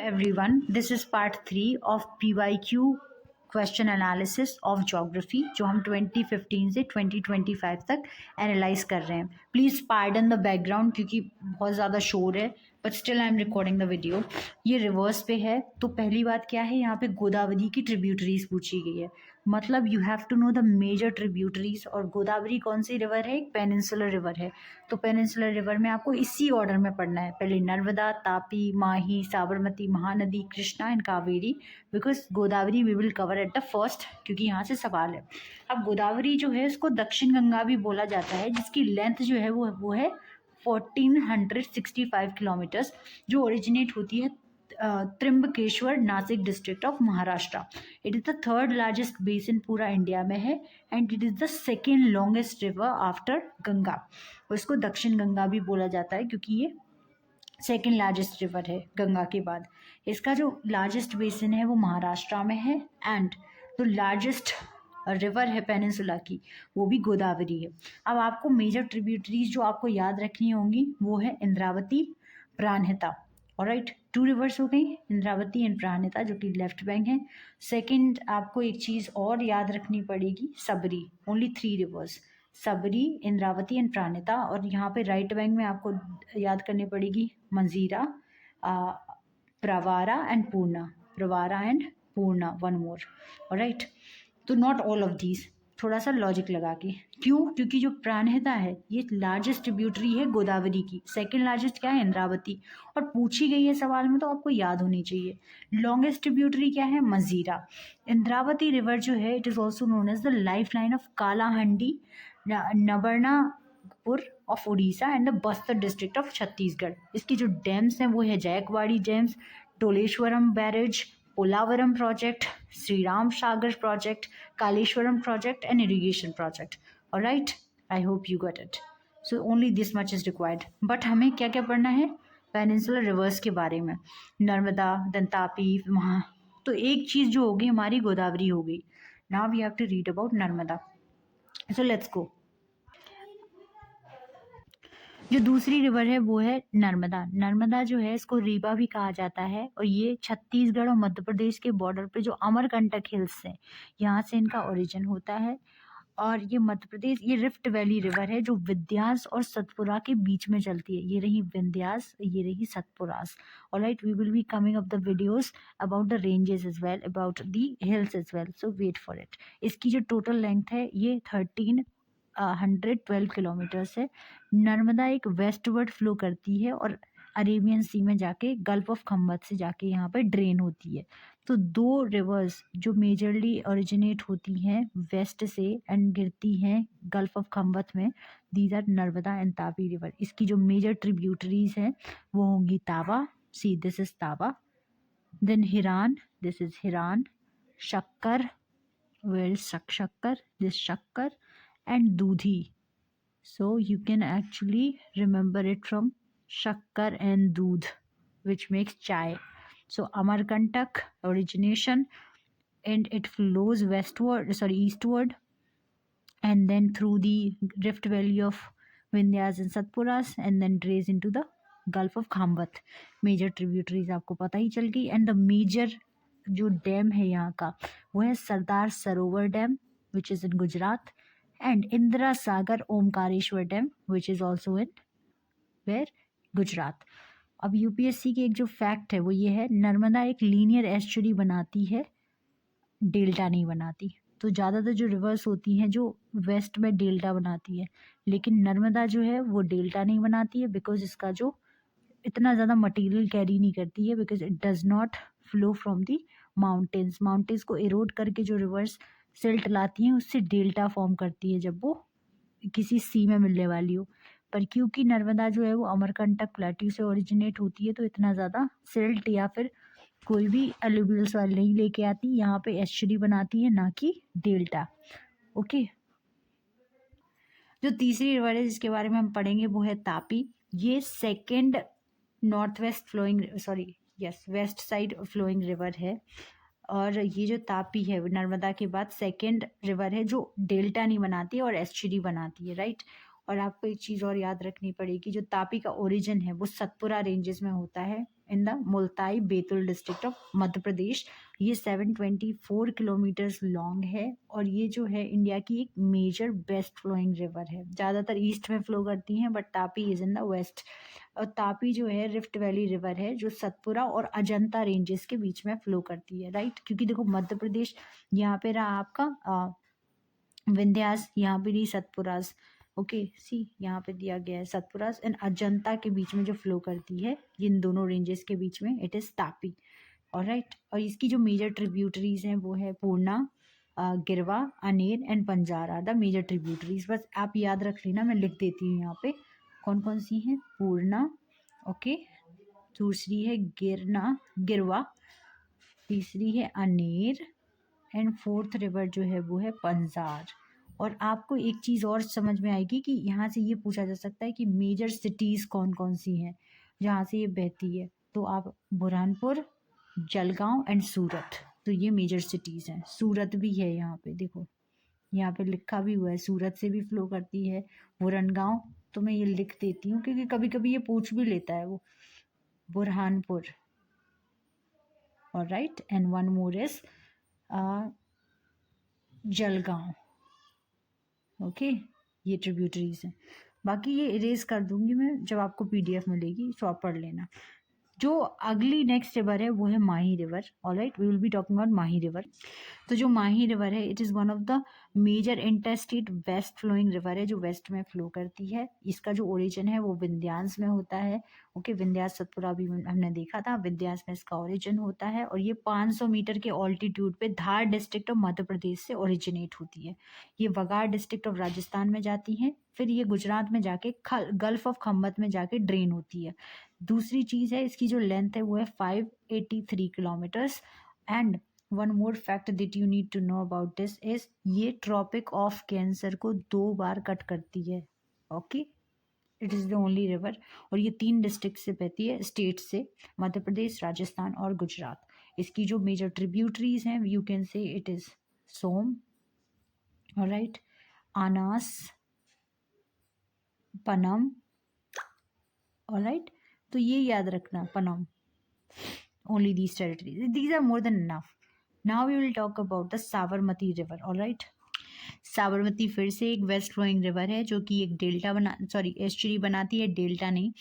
everyone, this is part 3 of PYQ question analysis of geography जो हम 2015 से 2025 तक एनालाइज कर रहे हैं. प्लीज़ पार्डन द बैकग्राउंड क्योंकि बहुत ज़्यादा शोर है, but still I am recording the video. ये रिवर्स पे है. तो पहली बात क्या है, यहाँ पे गोदावरी की ट्रिब्यूटरीज पूछी गई है. मतलब you have to know the major tributaries. और गोदावरी कौन सी रिवर है? एक पेनिनसुलर रिवर है. तो पेनिनसुलर रिवर में आपको इसी ऑर्डर में पढ़ना है. पहले Narmada, Tapi, Mahi, Sabarmati, Mahanadi, Krishna and Kaveri. Because Godavari we will cover at the first, क्योंकि यहाँ से सवाल है. अब गोदावरी जो है उसको दक्षिण गंगा भी बोला जाता है, जिसकी लेंथ जो है वो है 1465 किलोमीटर्स, जो ओरिजिनेट होती है Trimbakeshwar, Nashik district of Maharashtra. It is the third largest basin पूरा इंडिया में है and it is the second longest river after Ganga. उसको दक्षिण गंगा भी बोला जाता है क्योंकि ये सेकेंड लार्जेस्ट रिवर है गंगा के बाद. इसका जो लार्जेस्ट बेसिन है वो महाराष्ट्र में है एंड जो लार्जेस्ट रिवर है पेनिनसुला की वो भी गोदावरी है. अब आपको मेजर ट्रिब्यूटरीज जो आपको याद रखनी होंगी वो है इंद्रावती, प्राणहिता. ऑलराइट, 2 रिवर्स हो गई, इंद्रावती एंड प्राणहिता, जो कि लेफ्ट बैंक है. सेकंड आपको एक चीज़ और याद रखनी पड़ेगी, Sabari. Only 3 rivers, Sabari, Indravati and Pranhita. और यहाँ पे राइट बैंक में आपको याद करनी पड़ेगी मंजीरा, Pravara and Purna. Pravara and Purna, one more. Alright, तो नॉट ऑल ऑफ दीज, थोड़ा सा लॉजिक लगा के. क्यों? क्योंकि जो प्राणहिता है ये लार्जेस्ट ट्रिब्यूटरी है गोदावरी की. सेकंड लार्जेस्ट क्या है? इंद्रावती. और पूछी गई है सवाल में तो आपको याद होनी चाहिए. लॉन्गेस्ट ट्रिब्यूटरी क्या है? मंजीरा. इंद्रावती रिवर जो है it is also known as the life line of Kalahandi, Nabarangpur of Orissa and the Bastar district of Chhattisgarh. इसकी जो डैम्स हैं वो है Jayakwadi dams, Toleshwaram barrage, Polavaram project, Shri Ram Sagar project, Kaleshwaram project and irrigation project. Alright, I hope you got it. So only this much is required. But हमें क्या क्या पढ़ना है? पेनिनसुलर रिवर्स के बारे में. नर्मदा, देन तापी, महा. तो एक चीज़ जो होगी हमारी गोदावरी हो गई. Now we have to read about Narmada. So let's go. जो दूसरी रिवर है वो है नर्मदा. नर्मदा जो है इसको रीवा भी कहा जाता है और ये छत्तीसगढ़ और मध्य प्रदेश के बॉर्डर पे जो अमरकंटक हिल्स हैं यहाँ से इनका ओरिजिन होता है. और ये मध्य प्रदेश, ये रिफ्ट वैली रिवर है जो विंध्यास और सतपुरा के बीच में चलती है. ये रही विंध्यास, ये रही Satpuras. Alright, we will be coming up the videos about the ranges as well, about the hills as well, so wait for it. इसकी जो टोटल लेंथ है ये 112 किलोमीटर्स है. नर्मदा एक वेस्टवर्ड फ्लो करती है और अरेबियन सी में जाके गल्फ ऑफ खम्बत से जाके यहाँ पर ड्रेन होती है. तो 2 रिवर्स जो मेजरली ओरिजिनेट होती हैं वेस्ट से एंड गिरती हैं गल्फ ऑफ खम्बत में, these are Narmada and Tapi river. इसकी जो मेजर ट्रिब्यूटरीज हैं वो होंगी Tawa, see this is Tawa, then Hiran, this is Hiran, Shakkar, where is Shakkar, this Shakkar, and Dudhi. So you can actually remember it from Shakkar and Doodh, which makes chai. So Amarkantak origination and it flows eastward, and then through the rift valley of Vindhyas and Satpuras and then drains into the Gulf of Khambat. Major tributaries आपको पता ही चल गई. And the major जो dam है यहाँ का वो है Sardar Sarovar dam, which is in Gujarat, and Indira Sagar Omkareshwar Dam, which is also in where? Gujarat. अब यूपीएससी की एक जो फैक्ट है वो ये है, नर्मदा एक लीनियर एस्चुरी बनाती है, डेल्टा नहीं बनाती. तो ज़्यादातर जो रिवर्स होती हैं जो वेस्ट में डेल्टा बनाती है, लेकिन नर्मदा जो है वो डेल्टा नहीं बनाती है बिकॉज इसका जो इतना ज़्यादा मटेरियल कैरी नहीं करती है, because it does not flow from the mountains. Mountains को इरोड करके जो रिवर्स सिल्ट लाती हैं उससे डेल्टा फॉर्म करती है जब वो किसी सी में मिलने वाली हो. पर क्योंकि नर्मदा जो है वो अमरकंटक प्लेट्यू से ओरिजिनेट होती है तो इतना ज़्यादा सिल्ट या फिर कोई भी एलुवियल सॉइल नहीं लेके आती, यहाँ पे एस्चुरी बनाती है ना कि डेल्टा. ओके, जो तीसरी रिवर है जिसके बारे में हम पढ़ेंगे वो है तापी. ये second west side flowing river है. और ये जो तापी है नर्मदा के बाद सेकेंड रिवर है जो डेल्टा नहीं बनाती और एस्चुरी बनाती है. राइट, और आपको एक चीज़ और याद रखनी पड़ेगी, जो तापी का ओरिजिन है वो सतपुरा रेंजेस में होता है in the Multai Betul district of Madhya Pradesh. ये 724 किलोमीटर्स लॉन्ग है और ये जो है इंडिया की एक मेजर बेस्ट फ्लोइंग रिवर है। ज़्यादातर ईस्ट में फ्लो करती हैं but Tapi is in the west. और तापी जो है रिफ्ट वैली रिवर है जो सतपुरा और अजंता रेंजेस के बीच में फ्लो करती है, राइट। क्योंकि देखो मध्य प्रदेश यहाँ पे रहा आपका विंध्यास, यहाँ पे रही सतपुरास। ओके सी यहाँ पे दिया गया है सतपुरास एंड अजंता के बीच में जो फ्लो करती है इन दोनों रेंजेस के बीच में इट इज तापी। ऑलराइट, और इसकी जो मेजर ट्रिब्यूटरीज हैं वो है Purna, Girwa, Aner and Banjara are the major tributaries. बस आप याद रख लेना, मैं लिख देती हूँ यहाँ पे कौन कौन सी हैं। पूर्णा, ओके, दूसरी है गिरवा, तीसरी है अनेर एंड फोर्थ रिवर जो है वो है पंजार। और आपको एक चीज़ और समझ में आएगी कि यहाँ से ये पूछा जा सकता है कि मेजर सिटीज़ कौन कौन सी हैं जहाँ से ये बहती है। तो आप बुरहानपुर, जलगांव एंड सूरत, तो ये मेजर सिटीज़ हैं। सूरत भी है यहाँ पे, देखो यहाँ पे लिखा भी हुआ है सूरत से भी फ्लो करती है। बुरनगांव तो मैं ये लिख देती हूँ क्योंकि कभी कभी ये पूछ भी लेता है वो। Burhanpur, alright, and one more is Jalgaon. Okay, ये ट्रिब्यूटरीज हैं। बाकी ये इरेज कर दूंगी मैं जब आपको पीडीएफ मिलेगी, तो आप पढ़ लेना। जो अगली नेक्स्ट रिवर है वो है Mahi river. Alright, we will be talking about Mahi river. तो जो माही रिवर है it is one of the major interstate west flowing river है जो वेस्ट में फ्लो करती है। इसका जो ओरिजिन है वो विंध्यास में होता है। ओके, विंध्यास सतपुरा भी हमने देखा था, विंध्यास में इसका ओरिजिन होता है और ये 500 मीटर के ऑल्टीट्यूड पे धार डिस्ट्रिक्ट ऑफ मध्य प्रदेश से ओरिजिनेट होती है। ये वगार डिस्ट्रिक्ट ऑफ राजस्थान में जाती है, फिर ये गुजरात में जाके गल्फ ऑफ खम्बत में जाके ड्रेन होती है। दूसरी चीज़ है इसकी जो लेंथ है वो है 583 kilometres. And one more fact that you need to know about this is ये ट्रॉपिक ऑफ कैंसर को 2 बार कट करती है। Okay, it is the only river और ये 3 डिस्ट्रिक्ट से बहती है, स्टेट से, मध्य प्रदेश, राजस्थान और गुजरात। इसकी जो मेजर ट्रिब्यूटरीज हैं you can say it is Som, alright, Anas, Panam, alright. तो ये याद रखना, पनम, only these territories, these are more than enough. Now we will talk about the Sabarmati river, all right. Sabarmati फिर से एक वेस्ट फ्लोइंग रिवर है जो कि एक डेल्टा एस्चुरी बनाती है, डेल्टा नहीं,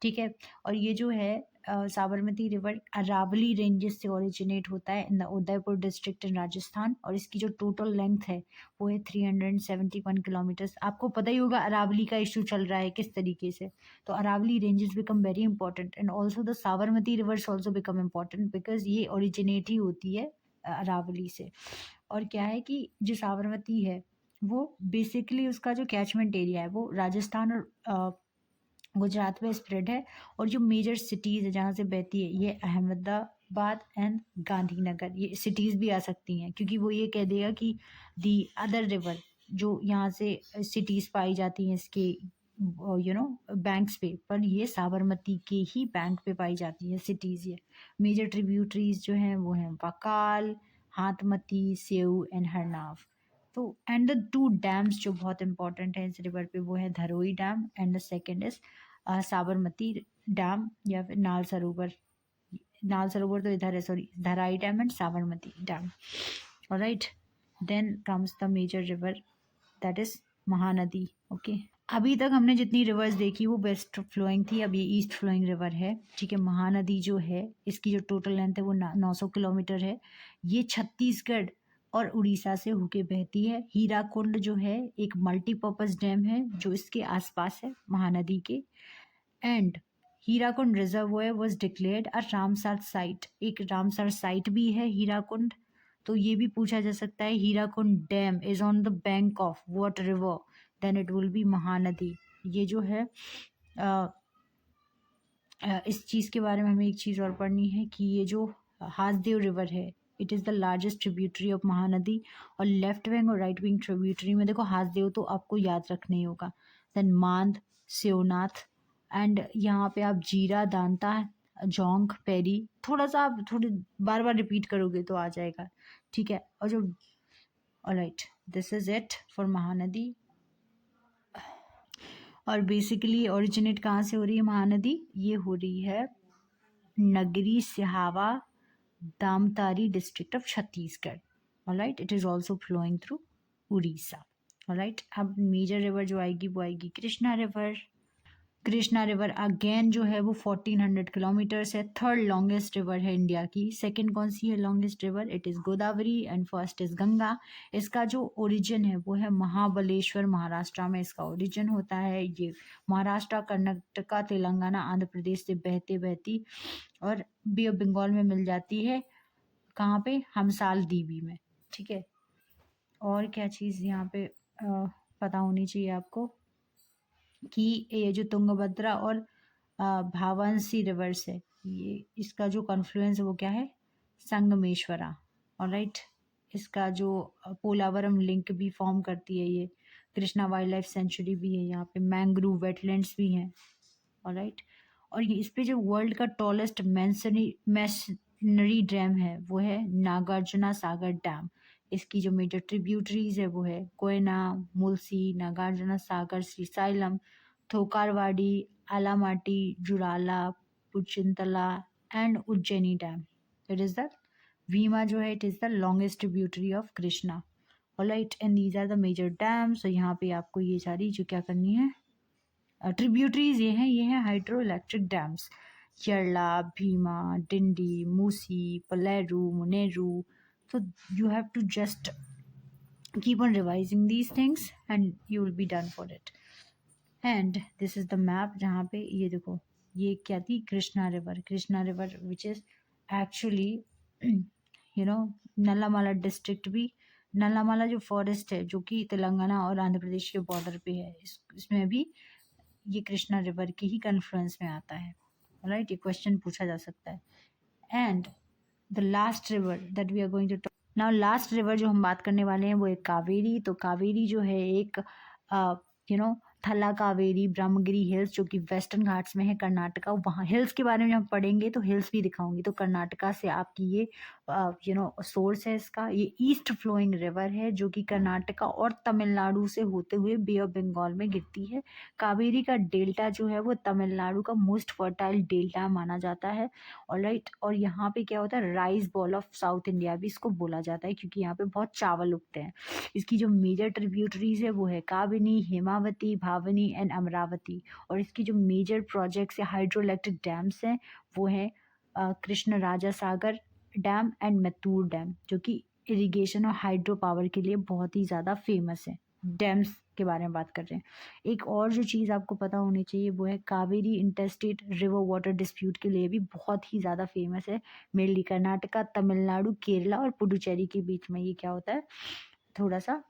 ठीक है। और ये जो है साबरमती रिवर अरावली रेंजेस से ओरिजिनेट होता है in the Udaipur district in Rajasthan और इसकी जो टोटल लेंथ है वो है 371 किलोमीटर्स। आपको पता ही होगा अरावली का इशू चल रहा है किस तरीके से, तो Aravalli ranges become very important and also the Sabarmati rivers also become important because ये ओरिजिनेट ही होती है अरावली से। और क्या है कि जो साबरमती है वो बेसिकली उसका जो कैचमेंट एरिया है वो राजस्थान और गुजरात में स्प्रेड है। और जो मेजर सिटीज़ है जहाँ से बहती है ये अहमदाबाद एंड गांधीनगर, ये सिटीज़ भी आ सकती हैं क्योंकि वो ये कह देगा कि दी अदर रिवर जो यहाँ से सिटीज़ पाई जाती हैं इसके बैंक्स पे, पर ये साबरमती के ही बैंक पे पाई जाती है सिटीज़। ये मेजर ट्रिब्यूटरीज जो हैं वो हैं बकाल, हाथमती, सेऊ एंड हरनाव। तो एंड द 2 डैम्स जो बहुत इंपॉर्टेंट है इस रिवर पे वो है Dharoi dam and the second is Sabarmati dam या फिर नाल सरोवर तो इधर है, sorry, Dharai dam and Sabarmati dam, alright. Then comes the major river that is Mahanadi. Okay, अभी तक हमने जितनी रिवर्स देखी वो वेस्ट फ्लोइंग थी, अब ये ईस्ट फ्लोइंग रिवर है, ठीक है। महानदी जो है इसकी जो टोटल लेंथ है वो 900 किलोमीटर है। ये छत्तीसगढ़ और उड़ीसा से होके बहती है। हीराकुंड जो है एक मल्टीपर्पज डैम है जो इसके आसपास है महानदी के। And Hirakud reservoir was declared a Ramsar site, एक रामसर साइट भी है हीराकुंड। तो ये भी पूछा जा सकता है Hirakud dam is on the bank of what river, then it will be Mahanadi. ये जो है इस चीज़ के बारे में हमें एक चीज़ और पढ़नी है कि ये जो हासदेव रिवर है it is the largest tributary of Mahanadi. और लेफ्ट विंग और राइट विंग ट्रिब्यूटरी में देखो हासदेव तो आपको याद रखना ही होगा, देन मांद, शिवनाथ एंड यहाँ पे आप जीरा, दांता, जोंक, पेरी, थोड़ा सा आप थोड़ी बार बार रिपीट करोगे तो आ जाएगा, ठीक है। और जो alright, this is it for Mahanadi. और बेसिकली ओरिजिनेट कहाँ से हो रही है महानदी? ये हो रही है Nagri Sihawa Dhamtari district of Chhattisgarh. Alright, it is also flowing through Orissa. Alright, अब मेजर रिवर जो आएगी वो आएगी Krishna river. Krishna river again जो है वो 1400 किलोमीटर्स है, थर्ड लॉन्गेस्ट रिवर है इंडिया की। सेकंड कौन सी है longest river? It is Godavari and first is Ganga. इसका जो ओरिजिन है वो है महाबलेश्वर, महाराष्ट्र में इसका ओरिजिन होता है। ये महाराष्ट्र, कर्नाटका, तेलंगाना, आंध्र प्रदेश से बहते बहती और बे ऑफ बंगाल में मिल जाती है। कहाँ पे? हमसाल दीवी में। ठीक है, और क्या चीज़ यहाँ पे पता होनी चाहिए आपको कि ये जो तुंगभद्रा और भावंसी रिवर्स है, ये इसका जो कॉन्फ्लुएंस है वो क्या है? संगमेश्वरा। ऑलराइट, इसका जो पोलावरम लिंक भी फॉर्म करती है ये। कृष्णा वाइल्ड लाइफ सेंचुरी भी है यहाँ पे, मैंग्रोव वेटलैंड्स भी हैं। ऑलराइट, और ये इस पे जो वर्ल्ड का टॉलेस्ट मैसनरी डैम है वो है नागार्जुना सागर डैम। इसकी जो मेजर ट्रिब्यूटरीज है वो है Koyna, Mulshi, Nagarjuna Sagar, Srisailam, Thokarwadi, Almatti, Jurala, Pulichintala and Ujjaini dam. It is the Bhima जो है, it is the longest tributary of Krishna. Alright, and these are the major dams. तो यहाँ पे आपको ये सारी जो क्या करनी है ट्रिब्यूटरीज ये हैं hydroelectric dams. Yerla, Bhima, Dindi, Musi, Paleru, Muneru. So you have to just keep on revising these things and you will be done for it. And this is the map जहाँ पे ये देखो, ये क्या थी? Krishna river which is actually you know Nallamala district भी। नल्लामाला जो forest है जो कि तेलंगाना और आंध्र प्रदेश के बॉर्डर पे है, इसमें भी ये कृष्णा रिवर के ही कन्फ्लुएंस में आता है। राइट, ये क्वेश्चन पूछा जा सकता है। And the last river that we are going to talk now, last river जो हम बात करने वाले हैं वो एक कावेरी। तो कावेरी जो है एक थला कावेरी, ब्रह्मगिरी हिल्स जो कि वेस्टर्न घाट्स में है कर्नाटका। वहाँ हिल्स के बारे में हम पढ़ेंगे तो हिल्स भी दिखाऊंगी। तो कर्नाटका से आपकी ये सोर्स है इसका। ये ईस्ट फ्लोइंग रिवर है जो कि कर्नाटका और तमिलनाडु से होते हुए बे ऑफ बंगाल में गिरती है। कावेरी का डेल्टा जो है वो तमिलनाडु का मोस्ट फर्टाइल डेल्टा माना जाता है। ऑलराइट, और यहाँ पे क्या होता है? Rice ball of south India भी इसको बोला जाता है क्योंकि यहाँ पे बहुत चावल उगते हैं। इसकी जो मेजर ट्रिब्यूटरीज है वो है काबिनी, हेमावती, भावनी एंड अमरावती। और इसकी जो मेजर प्रोजेक्ट्स या हाइड्रो इलेक्ट्रिक डैम्स हैं वो है कृष्ण राजा सागर डैम एंड मैतूर डैम, जो कि इरिगेशन और हाइड्रो पावर के लिए बहुत ही ज़्यादा फेमस है। डैम्स के बारे में बात कर रहे हैं। एक और जो चीज़ आपको पता होनी चाहिए वो है Kaveri interstate river water dispute के लिए भी बहुत ही ज़्यादा फेमस है। मेनली कर्नाटका, तमिलनाडु, केरला और पुडुचेरी के बीच में ये क्या होता है? थोड़ा सा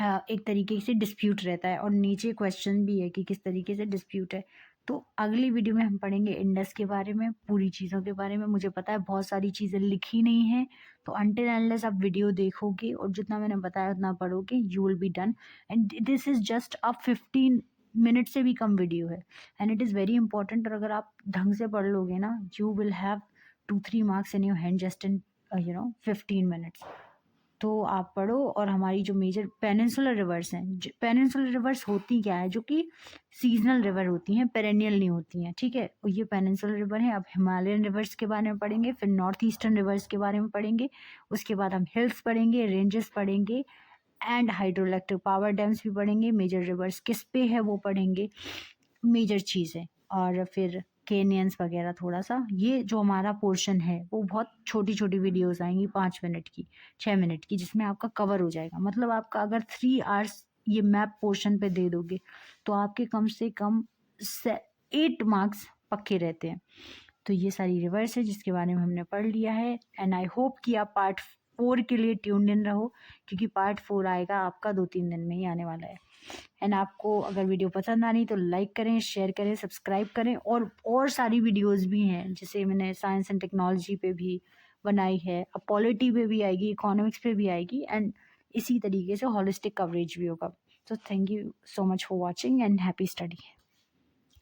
एक तरीके से डिस्प्यूट रहता है। और नीचे क्वेश्चन भी है कि किस तरीके से डिस्प्यूट है। तो अगली वीडियो में हम पढ़ेंगे इंडस के बारे में, पूरी चीज़ों के बारे में। मुझे पता है बहुत सारी चीज़ें लिखी नहीं हैं, तो अनटिल अनलेस आप वीडियो देखोगे और जितना मैंने बताया उतना पढ़ोगे, you will be done. And this is just a 15 minute से भी कम वीडियो है and it is very important. और अगर आप ढंग से पढ़ लोगे ना, you will have 2-3 marks in your hand just in 15 minutes. तो आप पढ़ो। और हमारी जो मेजर पेनिनसुलर रिवर्स हैं, पेनिनसुलर रिवर्स होती क्या है? जो कि सीजनल रिवर होती हैं, पेरेनियल नहीं होती हैं। ठीक है, और ये पेनिनसुलर रिवर है। अब हिमालयन रिवर्स के बारे में पढ़ेंगे, फिर नॉर्थ ईस्टर्न रिवर्स के बारे में पढ़ेंगे, उसके बाद हम हिल्स पढ़ेंगे, रेंजेस पढ़ेंगे and hydro electric power dams भी पढ़ेंगे। मेजर रिवर्स किस पे है वो पढ़ेंगे, मेजर चीज़ें। और फिर केनियंस वगैरह थोड़ा सा। ये जो हमारा पोर्शन है वो बहुत छोटी छोटी वीडियोस आएंगी, 5 मिनट की, 6 मिनट की, जिसमें आपका कवर हो जाएगा। मतलब आपका अगर 3 आवर्स ये मैप पोर्शन पे दे दोगे तो आपके कम से कम 8 मार्क्स पक्के रहते हैं। तो ये सारी रिवर्स है जिसके बारे में हमने पढ़ लिया है। एंड आई होप कि आप पार्ट 4 के लिए ट्यून्ड इन रहो, क्योंकि पार्ट 4 आएगा आपका 2-3 दिन में ही आने वाला है। एंड आपको अगर वीडियो पसंद आ रही तो लाइक करें, शेयर करें, सब्सक्राइब करें। और सारी वीडियोस भी हैं, जैसे मैंने साइंस एंड टेक्नोलॉजी पे भी बनाई है, अब पॉलिटी पे भी आएगी, इकोनॉमिक्स पे भी आएगी, एंड इसी तरीके से हॉलिस्टिक कवरेज भी होगा। तो thank you so much for watching and happy study.